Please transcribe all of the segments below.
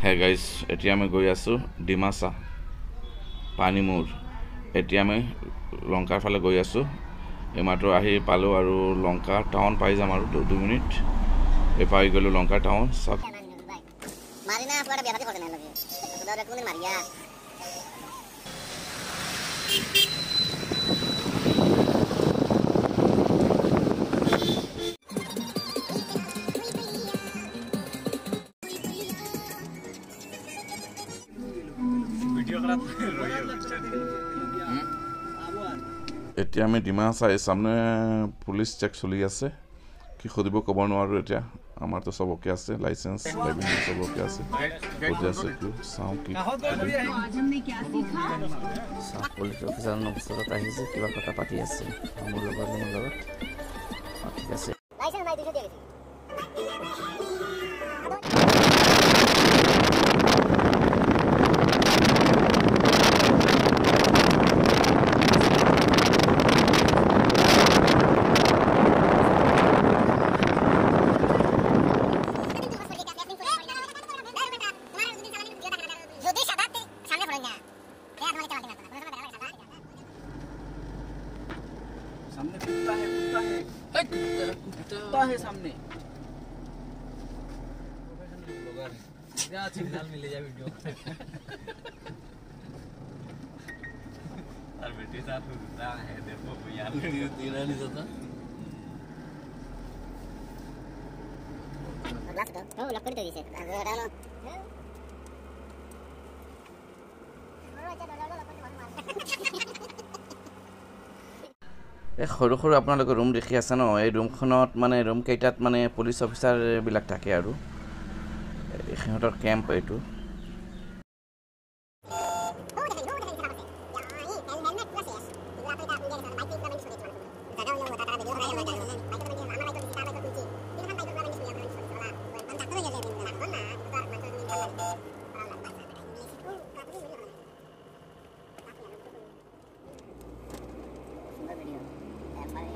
hey guys এতিয়া আমি গৈ আছোঁ ডিমাচা পানীমূৰ এতিয়া আমি লংকাৰ ফালে গৈ আছোঁ এইমাত্ৰ আহি পালোঁ আৰু লংকা টাউন পাই যাম আৰু 2 মিনিট এই পাই গ'লোঁ লংকা টাউন চাওক এতিয়া আমি ডিমাচা এই সামনে পুলিচ চেক চলি আছে কি খুদিব ক'ব নোৱাৰো এতিয়া আমাৰতো সবকে আছে লাইসেন্স ড্ৰাইভিং সবকে আছে বুজি আছে কি চাও কি পুলিচ অফিচাৰ নফিচাৰত আহিছে কিবা কথা পাতি আছে মোৰ লগত ঠিক আছে লাইসেন্স নাই দিছে দিছে सामने कुत्ता है सामने प्रोफेशनल ब्लॉगर है क्या सिग्नल मिले जा वीडियो और बेटे साथ कुत्ता है देखो यार तेरा नहीं होता ग्लास तो लॉक कर दे इसे डालो এই সৰু সৰু আপোনালোকে ৰুম দেখি আছে ন এই ৰুমখনত মানে ৰুম কেইটাত মানে পুলিচ অফিচাৰ বিলাক থাকে আৰু সিহঁতৰ কেম্প এইটো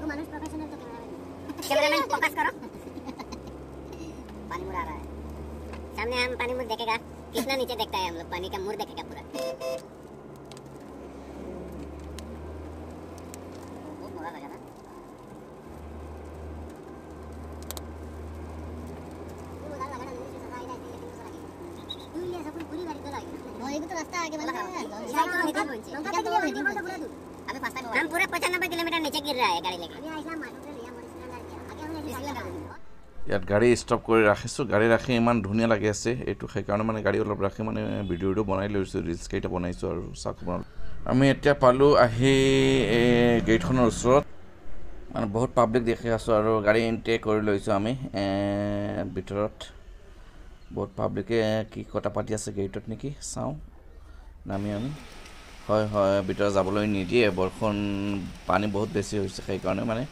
मानुष प्रोफेशनल तो कैमरामैन फोकस करो पानी मुड़ आ रहा है सामने हम पानी मुड़ देखेगा कितना नीचे देखता है हम लोग पानी का मुड़ देखेगा पूरा बहुत मुड़ा लगा ना ये मुड़ा लगा ना मुझे सफाई नहीं थी लेकिन दूसरा तू ये सब पूरी गाड़ी तो लगी वो एक तो रास्ता आगे वाला है लंका तक ये पूरा दूर अभी फास्ट टाइम हम पूरा 95 किलोमीटर नीचे गिर रहा है गाड़ी लेके अभी ऐसा मानो तो लिया मोर सिलेंडर किया आगे हमने सिलेंडर ইয়াত গাড়ী ষ্টপ কৰি ৰাখিছোঁ গাড়ী ৰাখি ইমান ধুনীয়া লাগি আছে এইটো সেইকাৰণে মানে গাড়ী অলপ ৰাখি মানে ভিডিঅ'টো বনাই লৈছোঁ ৰিলছ কেইটা বনাইছোঁ আৰু চাওক আমি এতিয়া পালোঁ আহি গেটখনৰ ওচৰত মানে বহুত পাব্লিক দেখি আছোঁ আৰু গাড়ী এণ্ট্ৰি কৰি লৈছোঁ আমি ভিতৰত বহুত পাব্লিকে কি কথা পাতি আছে গেটত নেকি চাওঁ নামি আমি হয় হয় ভিতৰত যাবলৈ নিদিয়ে বৰষুণ পানী বহুত বেছি হৈছে সেইকাৰণে মানে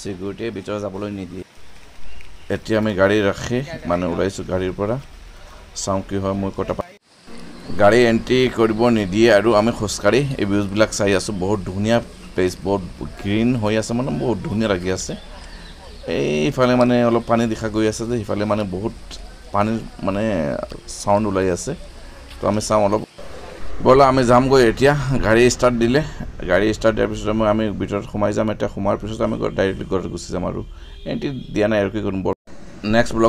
সিকিউৰিটিয়ে ভিতৰত যাবলৈ নিদিয়ে এতিয়া আমি গাড়ী ৰাখি মানে ওলাইছোঁ গাড়ীৰ পৰা চাওঁ কি হয় মই কথা গাড়ী এণ্ট্ৰি কৰিব নিদিয়ে আৰু আমি খোজকাঢ়ি এই ভিউজবিলাক চাই আছোঁ বহুত ধুনীয়া প্লেচ বহুত গ্ৰীণ হৈ আছে মানে বহুত ধুনীয়া লাগি আছে এইফালে মানে অলপ পানী দেখা গৈ আছে যে সিফালে মানে বহুত পানীৰ মানে সাউণ্ড ওলাই আছে তো আমি চাওঁ অলপ বলা আমি যামগৈ এতিয়া গাড়ী ষ্টাৰ্ট দিলে গাড়ী ষ্টাৰ্ট দিয়াৰ পিছত আমি ভিতৰত সোমাই যাম এতিয়া সোমাৰ পিছত আমি ডাইৰেক্টলি ঘৰত গুচি যাম আৰু এণ্ট্ৰি দিয়া নাই আৰু কি কৰিম নেক্সট ব্লগ